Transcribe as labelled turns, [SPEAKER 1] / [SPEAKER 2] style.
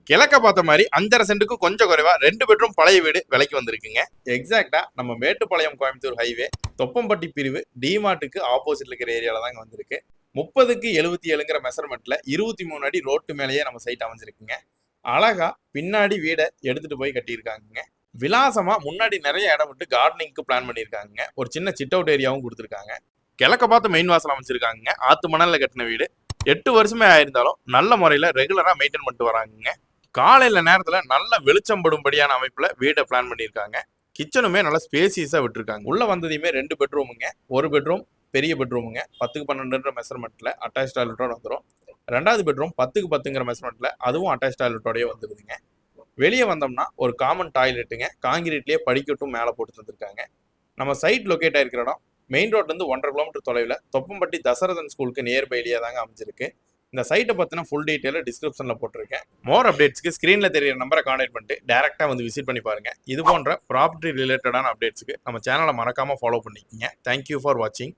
[SPEAKER 1] கிழக்க பார்த்த மாதிரி 5.5 சென்ட்டுக்கு கொஞ்சம் குறைவா 2 பெட்ரூம் பழைய வீடு விலைக்கு வந்திருக்குங்க. எக்ஸாக்டா நம்ம மேட்டுப்பாளையம் கோயம்புத்தூர் ஹைவே தொப்பம்பட்டி பிரிவு டிமார்ட்டுக்கு ஆப்போசிட்ல இருக்கிற ஏரியால தாங்க வந்திருக்கு. 30க்கு 77ங்கிற மெஷர்மெண்ட்ல 23 அடி ரோட்டு மேலேயே நம்ம சைட் அமைஞ்சிருக்குங்க. அழகா பின்னாடி வீடை எடுத்துட்டு போய் கட்டியிருக்காங்க. விலாசமா முன்னாடி நிறைய இடம் விட்டு கார்டனிங்க்கு பிளான் பண்ணியிருக்காங்க. ஒரு சின்ன சிட் அவுட் ஏரியாவும் கொடுத்துருக்காங்க. கிழக்க பார்த்து மெயின் வாசல் அமைச்சிருக்காங்க. ஆத்து மணல்ல கட்டின வீடு 8 வருஷமே ஆயிருந்தாலும் நல்ல முறையில ரெகுலரா மெயின்டைன் பண்ணிட்டு வராங்க. காலையில நேரத்துல நல்ல வெளிச்சம் படும்படியான அமைப்புல வீட்டை பிளான் பண்ணியிருக்காங்க. கிச்சனுமே நல்ல ஸ்பேசியஸா விட்டுருக்காங்க. உள்ள வந்ததையுமே 2 பெட்ரூமுங்க. ஒரு பெட்ரூம் பெரிய பெட்ரூமுங்க. 10க்கு 12ன்ற மெஷர்மெண்ட்ல அட்டாச் டாய்லெட்டோட வந்துடும். 2வது பெட்ரூம் 10க்கு 10ங்கிற மெஷர்மெண்ட்ல அதுவும் அட்டாச் டாய்லெட்டோடய வந்துருதுங்க. வெளியே வந்தோம்னா ஒரு காமன் டாய்லெட்டுங்க. காங்கிரீட்லயே படிக்கட்டும் மேலே போட்டு தந்திருக்காங்க. நம்ம சைட் லொக்கேட் ஆயிருக்கிற இடம் மெயின் ரோட்ல இருந்து 1.5 கிலோமீட்டர் தொலைவில் தொப்பம்பட்டி தசரதன் ஸ்கூலுக்கு நியர்பைலியே தாங்க அமைஞ்சிருக்கு. இந்த சைட்டை பற்றின ஃபுல் டீட்டெயில் டிஸ்கிரிப்ஷனில் போட்டிருக்கேன். மோர் அப்டேட்ஸ்க்கு ஸ்க்ரீனில் தெரியிற நம்பரை கான்டாக்ட் பண்ணிட்டு டேரெக்டாக வந்து விசிட் பண்ணி பாருங்கள். இது போன்ற ப்ராப்பர்ட்டி ரிலேட்டடான அப்டேட்ஸ்க்கு நம்ம சேனலை மறக்காமல் ஃபாலோ பண்ணிக்கோங்க. தேங்க்யூ ஃபார் வாட்சிங்.